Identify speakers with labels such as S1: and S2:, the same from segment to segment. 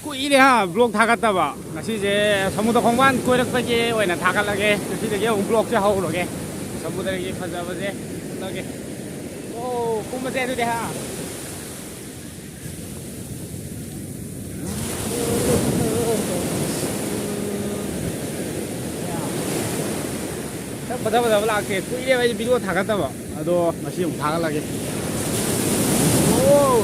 S1: 꾸이래 하 블록 다 갔다 봐. 다시 이제 서무도 공간 꾸이럭까지 오이나 다 갈라게. 다시 이제 블록 제 하고 그러게. 서무들에게 파자버지. 나게. 오, 꿈마제도 돼 하. 보다 라게 꾸이래 왜 비디오 다 갔다 봐. 나도 다시 다 갈라게. 오.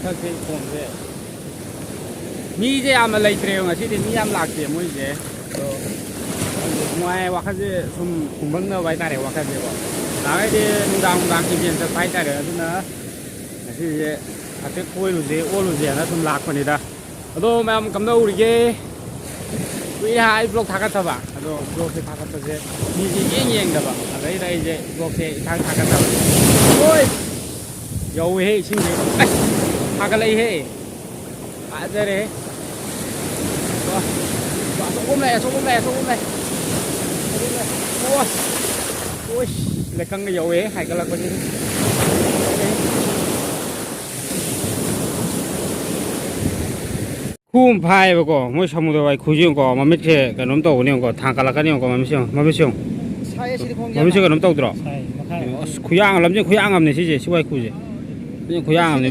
S1: Okay, 공제. 미제 아마 레이트래요. 아시지? 미암 락지 뭐 이제. ngoài hoặc là some cùng bưng nó bay ta để hoặc là gì vậy? Nói đi nung đằng kịp hiện thực bay ta để chúng nó thì à cái khối luôn gì, ô luôn gì nó thùng lạc còn đi ta. Đó mà em cầm đâu đi cái hai blog thắc cả ba, đó blog sẽ thắc cả gì? Gì gì đó ba. Đây đây gì blog sẽ thắc cả ba. Ôi, dầu hết xin gì? Thắc cái này hết. À đây đấy. Số này. Ôi, lại căng cái dầu ấy, hay cái là có gì? Khum phai vậy cô, mỗi sáng mua vậy khui có mà mấy cái nấm tàu này có thang cả cái này có mà mấy xiong. Mà mấy cái nấm tàu đó. Khui ăn làm gì khui ăn làm này chứ gì, khui gì? Khui ăn làm này.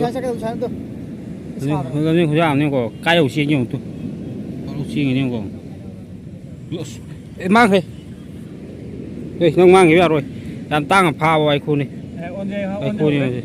S1: Khui ăn này có cái đầu xiên nhiều tu, đầu xiên nhiều có. Mang về. Đây, nó mang cái gì rồi? Làm tăng phá vào ai khu này. Ai khu này.